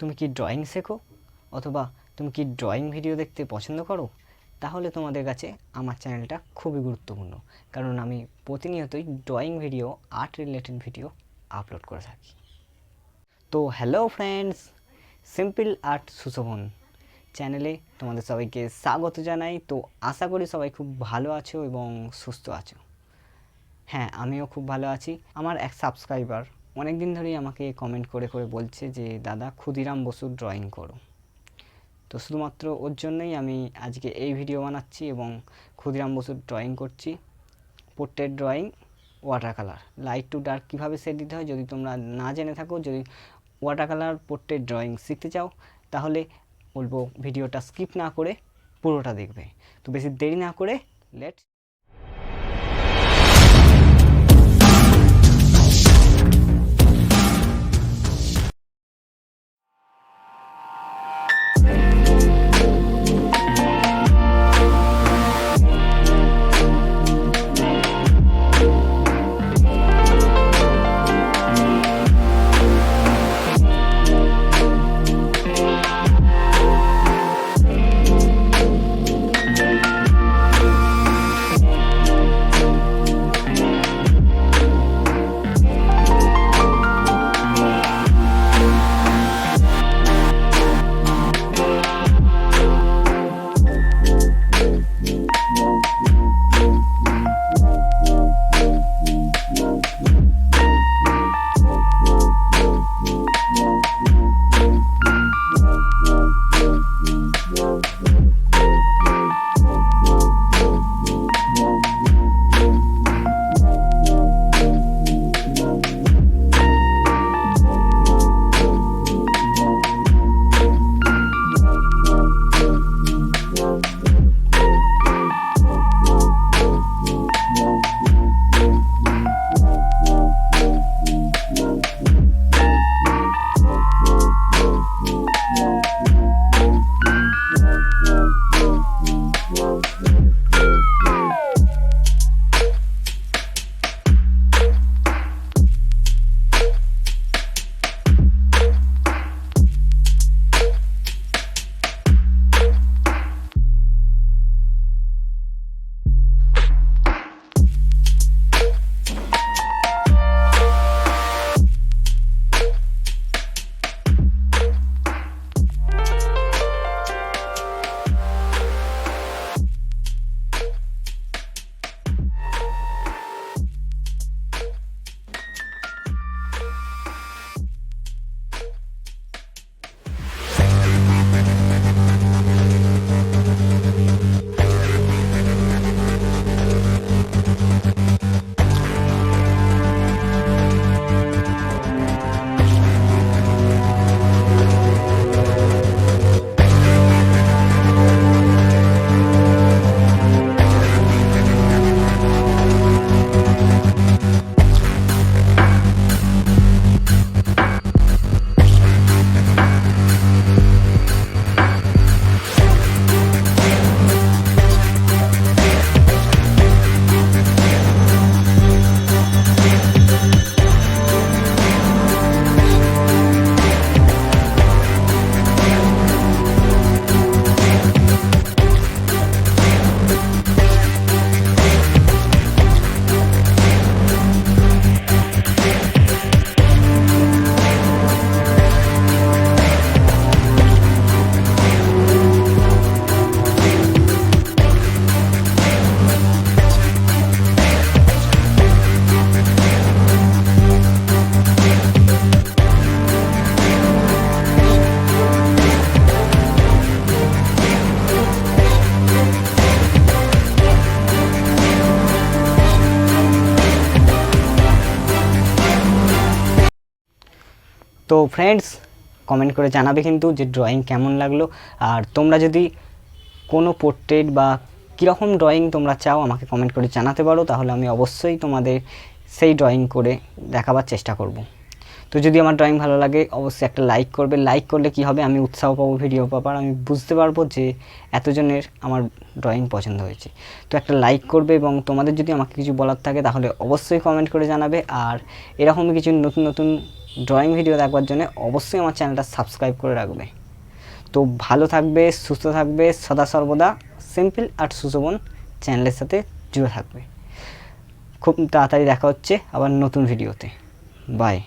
তুমি কি ড্রয়িং শেখো অথবা তুমি কি ড্রয়িং ভিডিও দেখতে পছন্দ করো? তাহলে তোমাদের কাছে আমার চ্যানেলটা খুবই গুরুত্বপূর্ণ, কারণ আমি প্রতিনিয়তই drawing video, art related video upload করে থাকি। তো hello friends, simple art Sushovan চ্যানেলে তোমাদের সবাইকে স্বাগত জানাই। তো আশা করি সবাই খুব ভালো আছো এবং সুস্থ আছো। হ্যাঁ, আমিও খুব ভালো আছি। আমার এক সাবস্ক্রাইবার অনেক দিন ধরেই আমাকে কমেন্ট করে করে বলছে যে দাদা ক্ষুদিরাম বসুর ড্রয়িং করো। তো শুধুমাত্র ওর জন্যই আমি আজকে এই ভিডিও বানাচ্ছি এবং ক্ষুদিরাম বসুর ড্রয়িং করছি। Portrait drawing, water colour, light to dark কীভাবে সেট দিতে হয় যদি তোমরা না জেনে থাকো, যদি ওয়াটার কালার পোর্ট্রেট ড্রয়িং শিখতে চাও, তাহলে বলবো ভিডিওটা স্কিপ না করে পুরোটা দেখবে। তো বেশি দেরি না করে লেটস তো ফ্রেন্ডস, কমেন্ট করে জানাবে কিন্তু যে ড্রয়িং কেমন লাগলো। আর তোমরা যদি কোনো পোর্ট্রেট বা কীরকম ড্রয়িং তোমরা চাও আমাকে কমেন্ট করে জানাতে পারো, তাহলে আমি অবশ্যই তোমাদের সেই ড্রয়িং করে দেখাবার চেষ্টা করব। তো তো যদি আমার ড্রয়িং ভালো লাগে অবশ্যই একটা লাইক করবে। লাইক করলে কি হবে, আমি উৎসাহ পাবো ভিডিও পাবার, আমি বুঝতে পারবো যে এতজনের আমার ড্রয়িং পছন্দ হয়েছে। তো একটা লাইক করবে, এবং তোমাদের যদি আমাকে কিছু বলার থাকে তাহলে অবশ্যই কমেন্ট করে জানাবে। আর এরকমই কিছু নতুন নতুন ড্রয়িং ভিডিও দেখবার জন্য অবশ্যই আমার চ্যানেলটা সাবস্ক্রাইব করে রাখবে। তো ভালো থাকবে, সুস্থ থাকবে, সদা সর্বদা সিম্পল আর্ট সুশোভন চ্যানেলের সাথে জুড়ে থাকবে। খুব তাড়াতাড়ি দেখা হচ্ছে আবার নতুন ভিডিওতে। বাই।